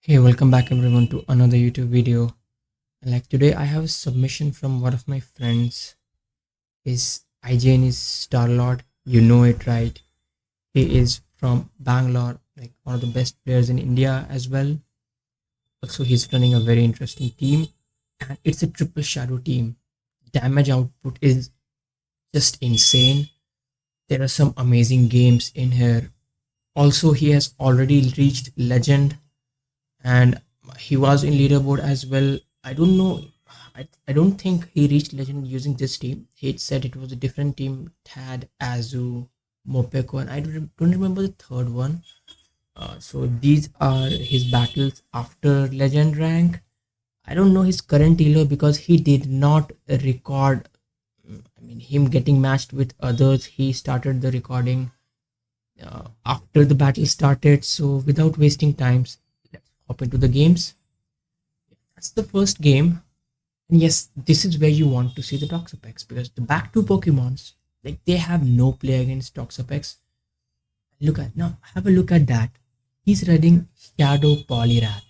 Hey, welcome back everyone to another YouTube video. Like today I have a submission from one of my friends. His IGN is StartLord. You know it, right? He is from Bangalore, like one of the best players in India as well. Also, he's running a very interesting team, and it's a triple shadow team. Damage output is just insane. There are some amazing games in here. Also, he has already reached legend and he was in leaderboard as well. I don't know. I don't think he reached legend using this team. He said it was a different team. Tad, Azu, Mopeko, and I don't remember the third one. So these are his battles after legend rank. I don't know his current elo because he did not record. I mean, him getting matched with others. He started the recording after the battle started. So without wasting times, let's hop into the games. That's the first game. And yes, this is where you want to see the Toxapex because the back two Pokemons, like they have no play against Toxapex. Look at now, have a look at that. He's running Shadow Poliwrath.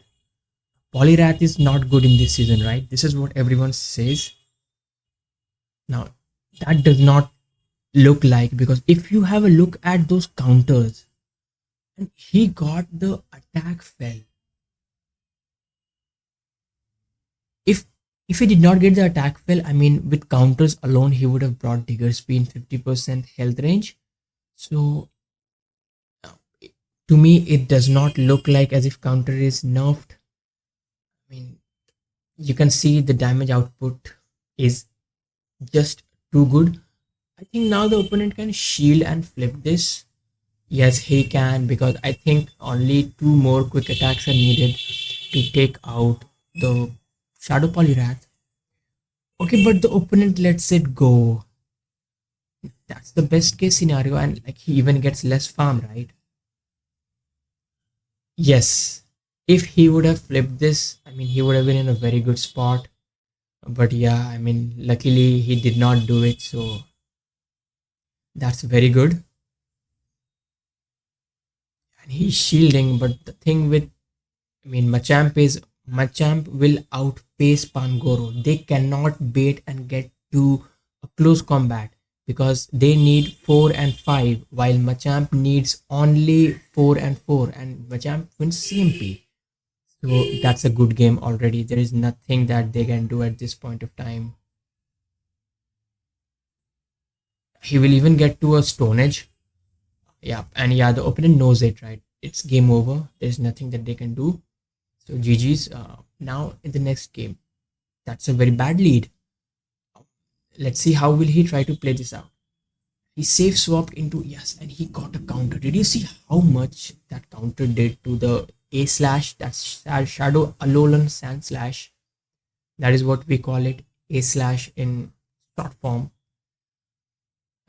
Poliwrath is not good in this season, right? This is what everyone says. Now, that does not look like because if you have a look at those counters, and he got the attack fell. If if he did not get the attack fell, I mean with counters alone he would have brought Diggersby in 50% health range. So uh, to me it does not look like as if counter is nerfed. I mean you can see the damage output is just too good. I think now the opponent can shield and flip this. Yes, he can because I think only two more quick attacks are needed to take out the Shadow Poliwrath. Okay, but the opponent lets it go. That's the best case scenario, and like he even gets less farm, right? Yes. If he would have flipped this, I mean, he would have been in a very good spot. But yeah, I mean, luckily he did not do it, so that's very good. And he's shielding, but the thing with, I mean, Machamp will outpace Pangoro. They cannot bait and get to a close combat because they need 4 and 5 while Machamp needs only 4 and 4 and Machamp wins CMP. So that's a good game already. There is nothing that they can do at this point of time. He will even get to a Stone Edge. Yeah, and yeah, the opponent knows it, right? It's game over. There's nothing that they can do. So GG's. Now in the next game, that's a very bad lead. Let's see how will he try to play this out. He safe swapped into yes, and he got a counter. Did you see how much that counter did to the A slash? That's Shadow Alolan Sand Slash. That is what we call it, A slash in short form.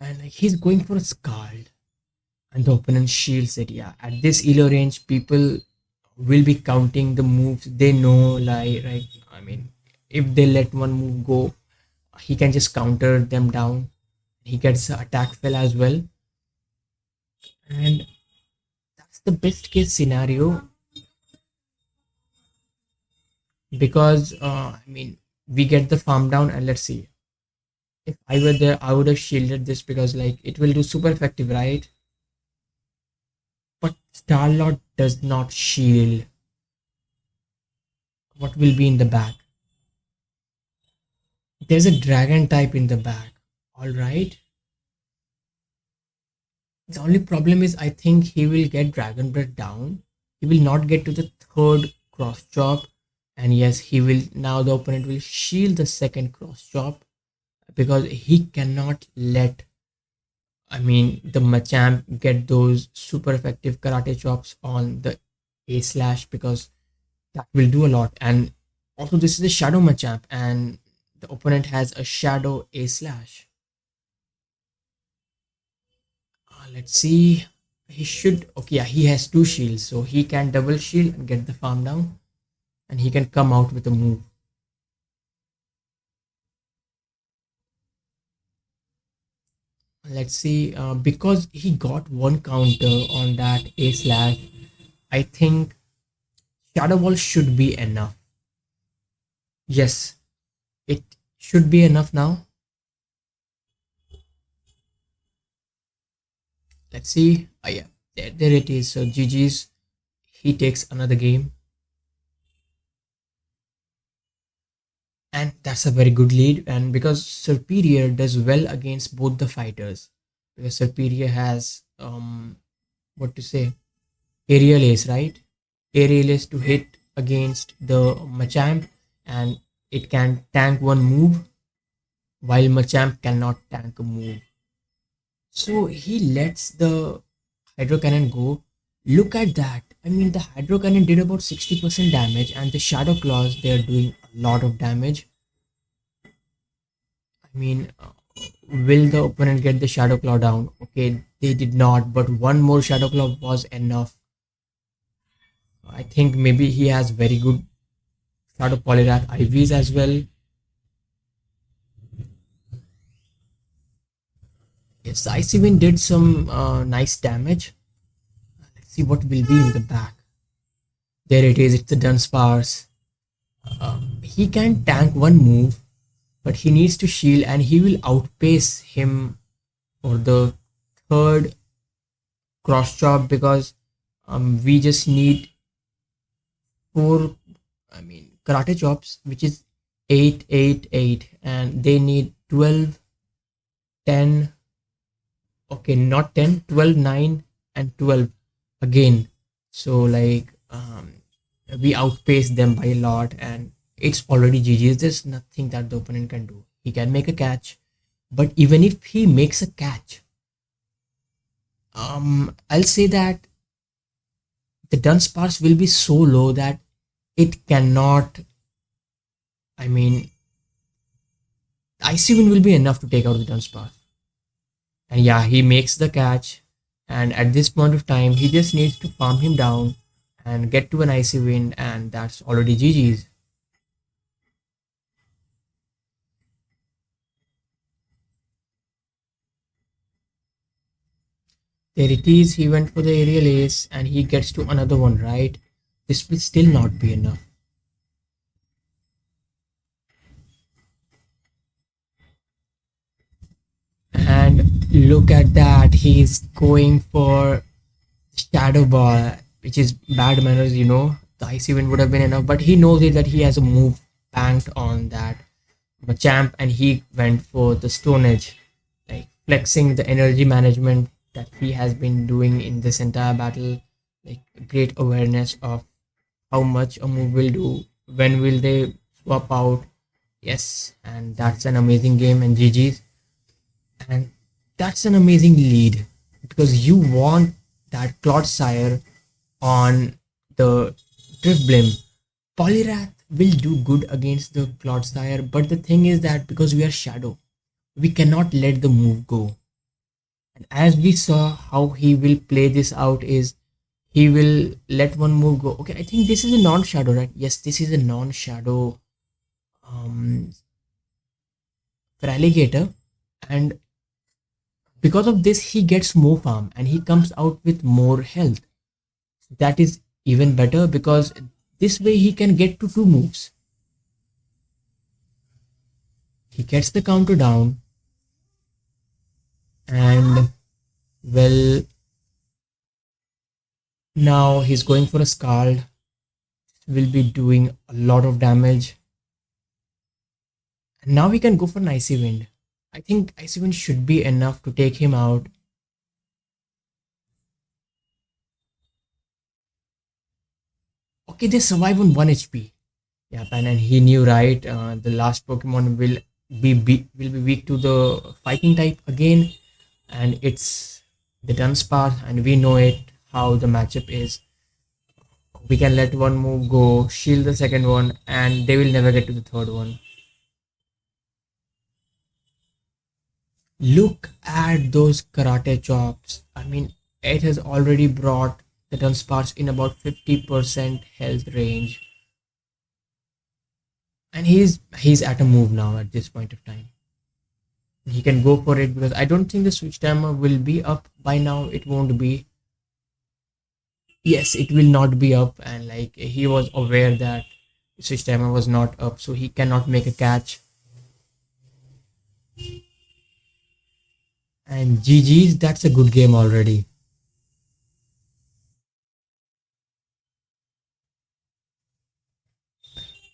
And like, he's going for a Scald, and the opponent shields it. Yeah, at this elo range, people will be counting the moves. They know, like, right? I mean, if they let one move go, he can just counter them down. He gets attack fell as well, and that's the best case scenario because I mean we get the farm down and let's see. If I were there, I would have shielded this because like it will do super effective, right? But StarLord does not shield. What will be in the back? There's a dragon type in the back. All right. The only problem is I think he will get Dragon Breath down. He will not get to the third cross chop. And yes, he will now the opponent will shield the second cross chop because he cannot let I mean the Machamp get those super effective karate chops on the A slash because that will do a lot. And also this is a shadow Machamp and the opponent has a shadow A slash. Let's see. He should. Okay, yeah, he has two shields, so he can double shield and get the farm down, and he can come out with a move. Let's see. Because he got one counter on that A slash, I think Shadow Ball should be enough. Yes, it should be enough now. Let's see. Oh, yeah, there it is. So GG's. He takes another game, and that's a very good lead. And because Superior does well against both the fighters, because Superior has what to say, aerial ace, right? Aerial ace to hit against the Machamp, and it can tank one move, while Machamp cannot tank a move. So he lets the Hydro Cannon go. Look at that. I mean, the Hydro Cannon did about 60% damage, and the Shadow Claws, they are doing a lot of damage. I mean, will the opponent get the Shadow Claw down? Okay, they did not, but one more Shadow Claw was enough. I think maybe he has very good Shadow Poliwrath IVs as well. Yes, the Icy Wind did some nice damage. Let's see what will be in the back. There it is, it's the Dunsparce. He can tank one move, but he needs to shield and he will outpace him for the third cross chop because we just need four, I mean, karate chops, which is 8, 8, 8, and they need 12, 10. Okay, not 10, 12, 9, and 12 again. So, like, we outpace them by a lot, and it's already GG's. There's nothing that the opponent can do. He can make a catch, but even if he makes a catch, I'll say that the Dunsparce will be so low that it cannot. I mean, Icy Wind will be enough to take out the Dunsparce. And yeah, he makes the catch. And at this point of time, he just needs to farm him down and get to an Icy Wind, and that's already GG's. There it is, he went for the aerial ace and he gets to another one, right? This will still not be enough. And look at that, he's going for Shadow Ball, which is bad manners, you know. The Icy Wind would have been enough, but he knows it that he has a move banked on that Machamp, and he went for the Stone Edge, like flexing the energy management that he has been doing in this entire battle, like great awareness of how much a move will do, when will they swap out. Yes, and that's an amazing game and GG's. And that's an amazing lead because you want that Clodsire on the Drifblim. Poliwrath will do good against the Clodsire, but the thing is that because we are Shadow, we cannot let the move go. And as we saw how he will play this out is he will let one move go. Okay, I think this is a non-shadow, right? Yes, this is a non-shadow um, for alligator. And because of this, he gets more farm and he comes out with more health. That is even better because this way he can get to two moves. He gets the counter down, and well, now he's going for a Scald. Will be doing a lot of damage. And now he can go for an Icy Wind. I think Icy Wind should be enough to take him out. Okay, they survive on 1 HP. Yeah, and he knew, right? The last Pokemon will will be weak to the fighting type again, and it's the Dunsparce, and we know it how the matchup is. We can let one move go, shield the second one, and they will never get to the third one. Look at those karate chops. I mean, it has already brought the Dunsparce in about 50% health range. And he's at a move now at this point of time. He can go for it because I don't think the switch timer will be up by now. It won't be. Yes, it will not be up, and like he was aware that Sistema was not up, so he cannot make a catch. And GG's, that's a good game already.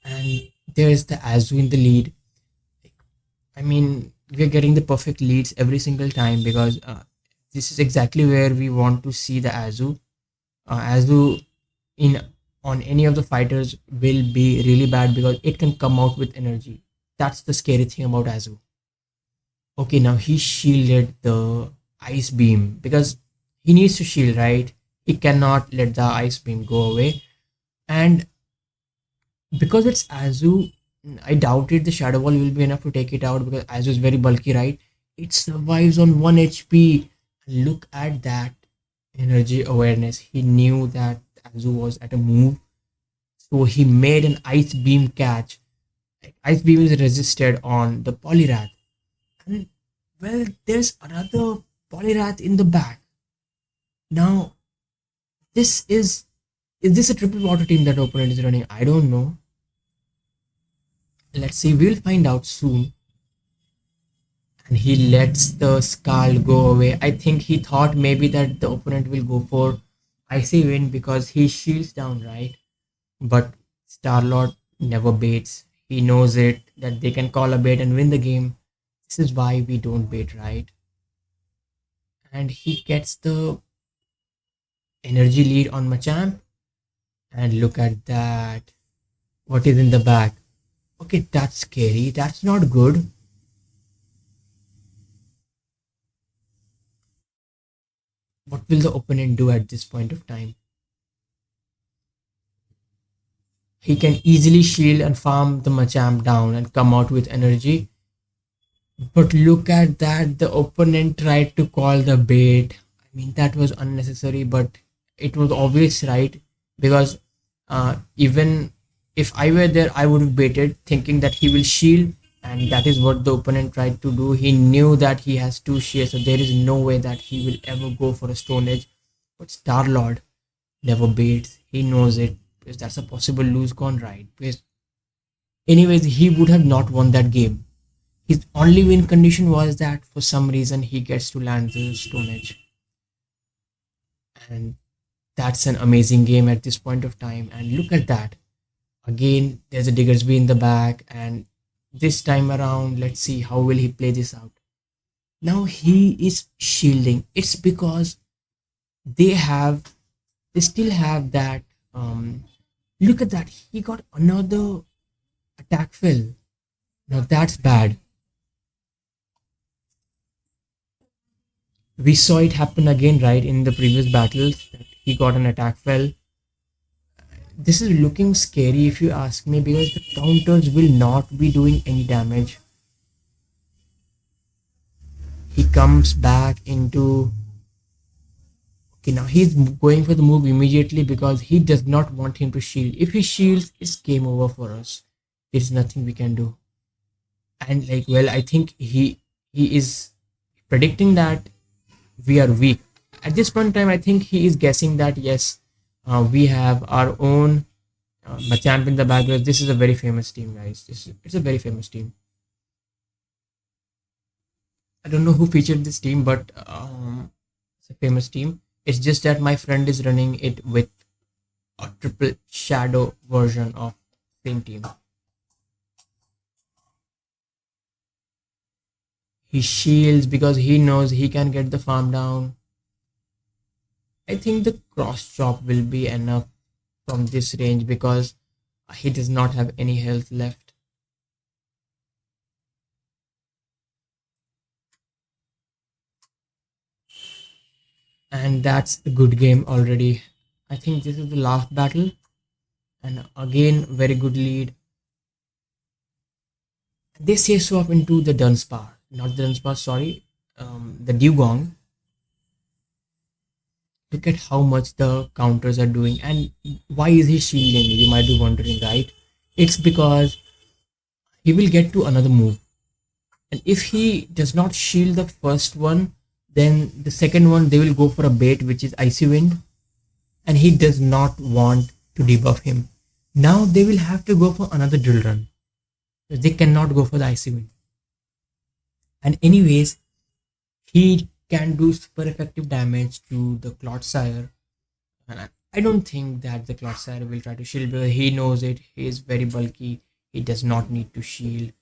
And there's the Azu in the lead. I mean, we're getting the perfect leads every single time because this is exactly where we want to see the Azu. Azu in on any of the fighters will be really bad because it can come out with energy. That's the scary thing about Azu. Okay, now he shielded the ice beam because he needs to shield, right? He cannot let the ice beam go away. And because it's Azu, I doubted the Shadow Ball will be enough to take it out because Azu is very bulky, right? It survives on 1 HP. Look at that energy awareness. He knew that Azu was at a move, so he made an ice beam catch. Like, ice beam is resisted on the Poliwrath. And well, there's another Poliwrath in the back. Now, this is this a triple water team that opponent is running? I don't know. Let's see, we'll find out soon. And he lets the skull go away. I think he thought maybe that the opponent will go for icy wind because he shields down, right? But StarLord never baits. He knows it that they can call a bait and win the game. This is why we don't bait, right? And he gets the energy lead on Machamp. And look at that. What is in the back? Okay, that's scary. That's not good. What will the opponent do at this point of time? He can easily shield and farm the Machamp down and come out with energy. But look at that, the opponent tried to call the bait. I mean, that was unnecessary, but it was obvious, right? Because even if I were there, I would have baited, thinking that he will shield, and that is what the opponent tried to do. He knew that he has two shares, so there is no way that he will ever go for a Stone Edge. But StarLord never baits. He knows it because that's a possible lose gone right. Because anyways, he would have not won that game. His only win condition was that for some reason he gets to land the Stone Edge. And that's an amazing game at this point of time. And look at that. Again, there's a Diggersby in the back. And this time around, let's see how will he play this out. Now he is shielding. It's because they have, they still have that. Look at that. He got another attack fill. Now that's bad. We saw it happen again, right, in the previous battles that he got an attack fell. This is looking scary if you ask me because the counters will not be doing any damage. He comes back into, okay, now he's going for the move immediately because he does not want him to shield. If he shields, it's game over for us. There's nothing we can do. And like, well, I think he is predicting that we are weak. At this point in time, I think he is guessing that yes, we have our own Machamp in the back because this is a very famous team, guys. It's a very famous team. I don't know who featured this team, but it's a famous team. It's just that my friend is running it with a triple shadow version of same team. He shields because he knows he can get the farm down. I think the cross chop will be enough from this range because he does not have any health left. And that's a good game already. I think this is the last battle. And again, very good lead. They say swap into the Dunsparce. Not the Dunsparce, sorry. The Dugong. Look at how much the counters are doing. And why is he shielding? You might be wondering, right? It's because he will get to another move. And if he does not shield the first one, then the second one they will go for a bait, which is Icy Wind. and he does not want to debuff him. Now they will have to go for another drill run. They cannot go for the icy wind. And anyways, he can do super effective damage to the Clodsire. And I don't think that the Clodsire will try to shield because he knows it. He is very bulky. He does not need to shield.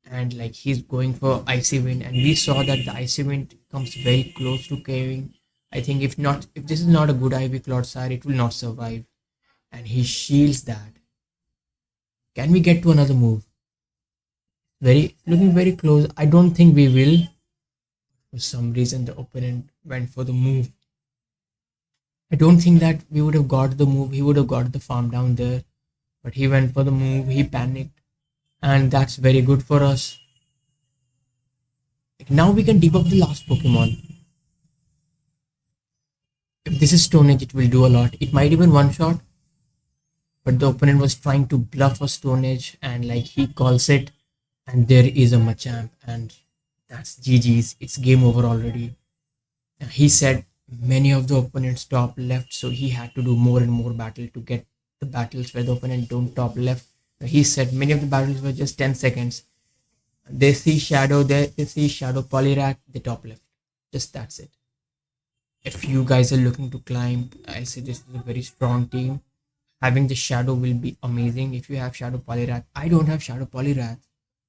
And like he's going for icy wind, and we saw that the icy wind comes very close to caving. I think if this is not a good IV Clodsire, it will not survive. And he shields that. Can we get to another move? Very looking very close. I don't think we will. For some reason, the opponent went for the move. I don't think that we would have got the move. He would have got the farm down there, but he went for the move. He panicked, and that's very good for us. Like now we can debuff the last Pokemon. If this is Stone Edge, it will do a lot. It might even one shot, but the opponent was trying to bluff a Stone Edge, and like he calls it, and there is a Machamp, and that's GG's. It's game over already. He said many of the opponents top left, so he had to do more and more battle to get the battles where the opponent don't top left. He said many of the battles were just 10 seconds. They see Shadow there, they see Shadow Poliwrath, they top left. Just that's it. If you guys are looking to climb, I'll say this is a very strong team. Having the Shadow will be amazing if you have Shadow Poliwrath. I don't have Shadow Poliwrath.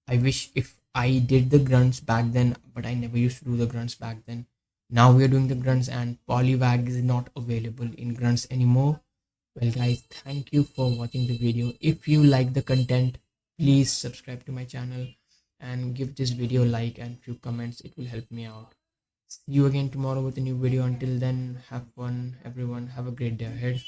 I wish if I did the grunts back then, but I never used to do the grunts back then. Now we are doing the grunts, and Poliwag is not available in grunts anymore. Well guys, thank you for watching the video. If you like the content, please subscribe to my channel and give this video a like and few comments. It will help me out. See you again tomorrow with a new video. Until then, have fun everyone. Have a great day ahead.